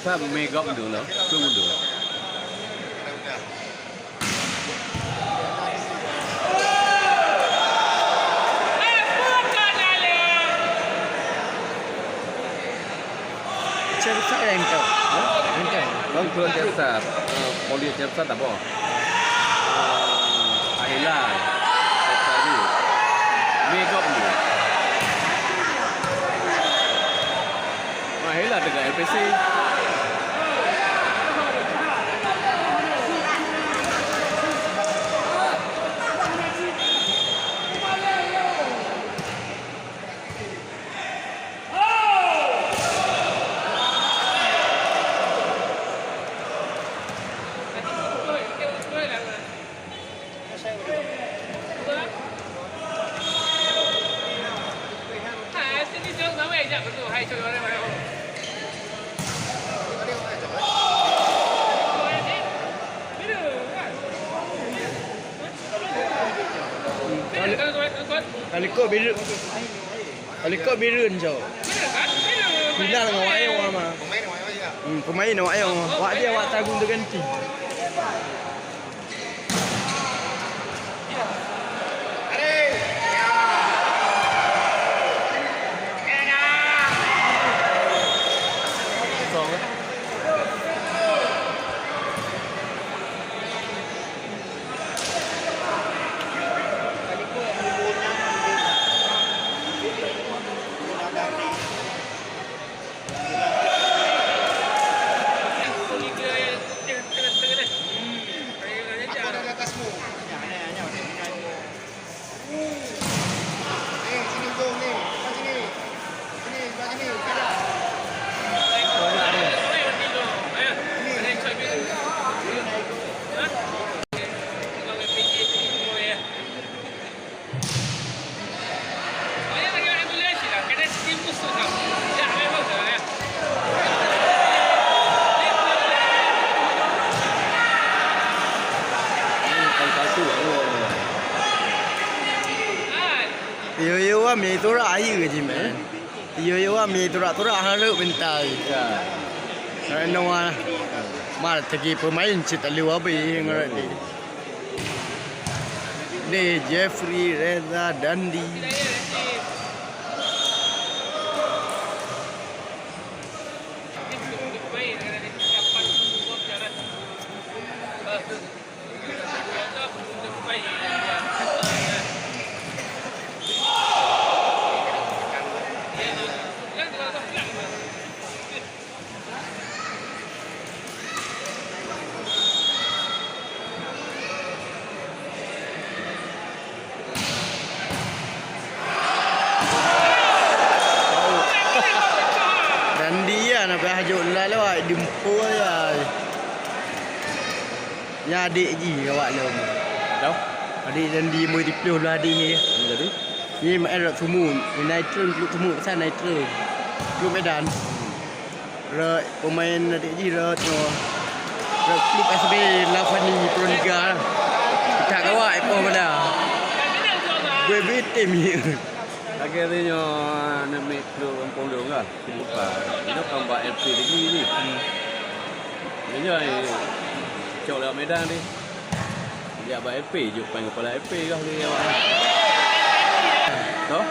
ถ้าเมย์ก็มันดูแล้วเพื่อนมันดูเชื่อแรงเก่าบางคนจะสับโมเลียจะสับแต่บ่ไอล่าใส่ดิเมย์ก็มันดูไอล่าแต่กับLPC Aliko birun jo. Bila dengan awak yang mama. Pemain awak yang. Awak dia awak tanggung terganti. Yo me tora air ke je man. Yo me tora harap bentar. Ya. Nawa mal tegi pemain cita liwa be ngarat ni. De Jeffrey Reza Dandi. Dimpo ya. Ya adik ji awak lom. Đâu? Adik dan di multiple lah adik ni. Jadi? Ni mak semua. Nitro klub semua pasal Nitro. Klub Medan. Ra pemain adik ji ra tu. Ra klub SB Lavani Pro Liga. Tak awak apa pada. Gue tim ni. Akhirnya nak make klub kampung dong lah. Buka. Itu tambah FP lagi ni. Ini cok lewat Medan ni. Dia abang FP je panggil kepala FP kah dia awak. Toh?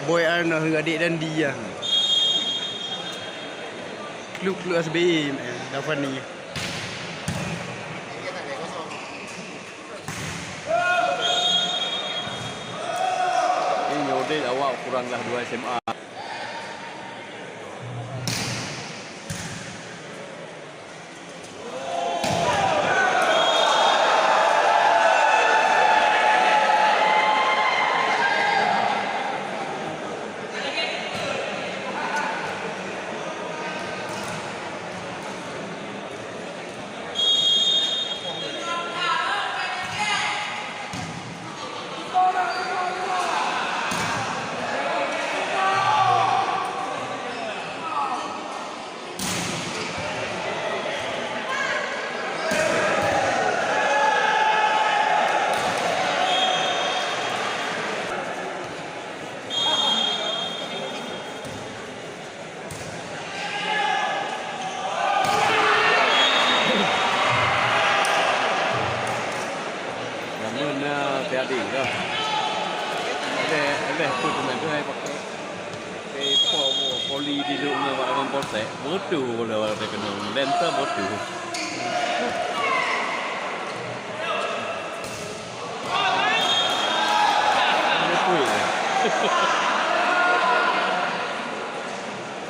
Boy Arna dengan adik dan dia. Klub SB Lavani. Ini awak kuranglah 2 SMA. adik dah. Ada tu teman tu hai pakai. Poli di rumah orang polsek. Bodoh kalau orang kena lenter bodoh.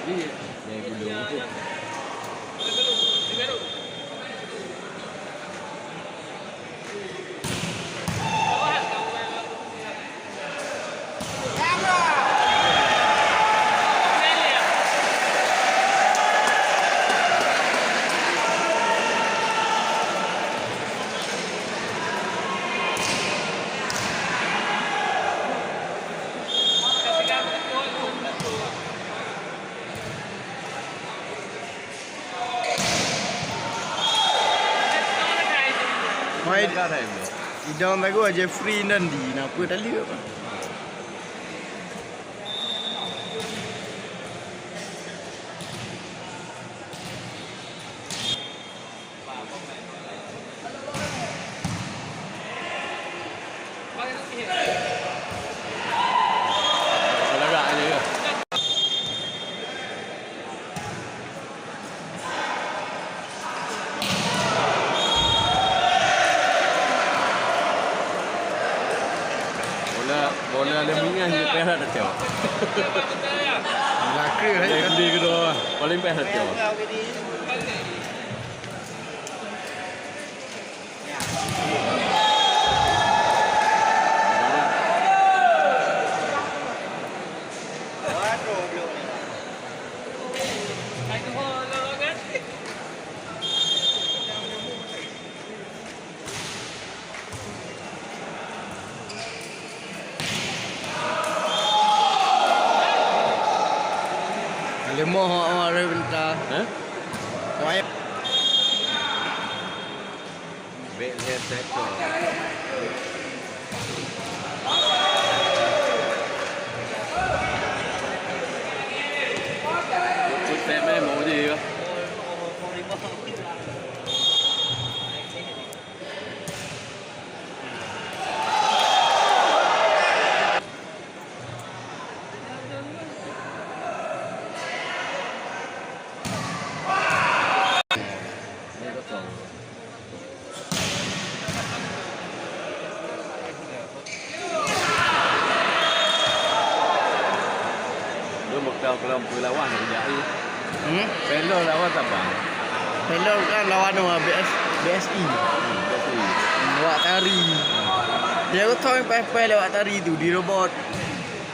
Ini gulung tu. Mai Dekat time tu. idang lagu Jeffrey Nandi apa tadi apa? Agak aja ya. Bola ada minyak je perak dah tengok. Laka Dia hai. gede kedua paling perak dah tengok. Lemah orang bentar. Hah? Mai Baik lihat sektor. Chút xem em mẫu gì cơ? Đây có cầu. Đưa một đầu kalau boleh lawan yang jadi. Pelo lawan Sabang. Hello kan lawan sama BSI. Betul. Buat tari. Dia tu tahu yang lewat tari tu di robot.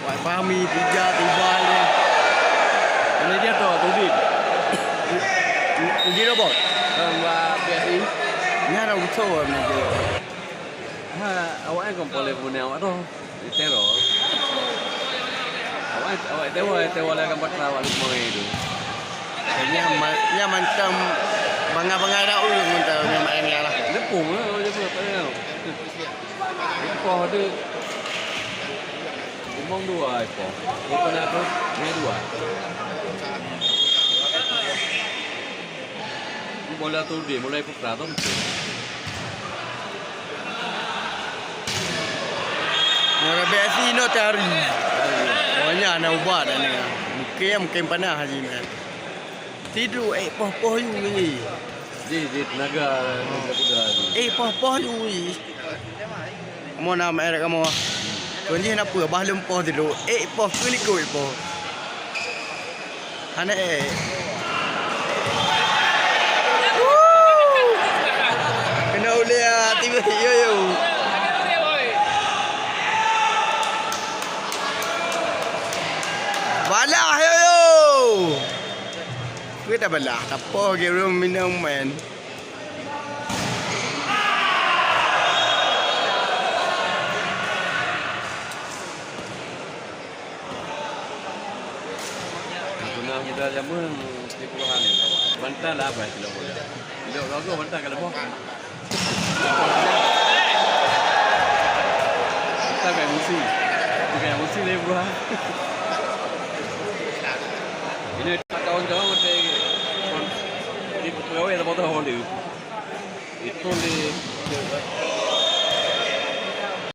Buat Fahmi tiga tibal dia. Ini dia tu Tudin. Di robot. Buat BSI. Ni ada utuh ni dia. Ha, awak kan boleh punya awak tu. Teror. Awak tewa akan buat awak semua itu. Nya macam bangga-bangga dah ulung untuk main ni lah. Lepung lah awak jumpa apa ni. Ekor tu. Umong dua ekor. Ekor nak tu, ni dua. Bola tu dia mulai putra tu. Mora BSI no tari. Banyak nak ubah dah ni. Mungkin panah haji ni. Tidur poh-poh you ni. Di tenaga kuda ni. Poh-poh you ni. Kamu nama air kamu. Kau ni kenapa? Bah lempah tidur. Poh tu ni kau poh. Hana Kena ulia tiba yo. Balah yo. Kita balah. Apa ke room minum man. Guna muda zaman 10-an ni. Bantal lah apa kilo bola. Kilo logo bantal kalau boh. Bantal kayak musi. Kayak musi ni bro. Ini kawan-kawan macam di pegawai atau motor Honda. Itu di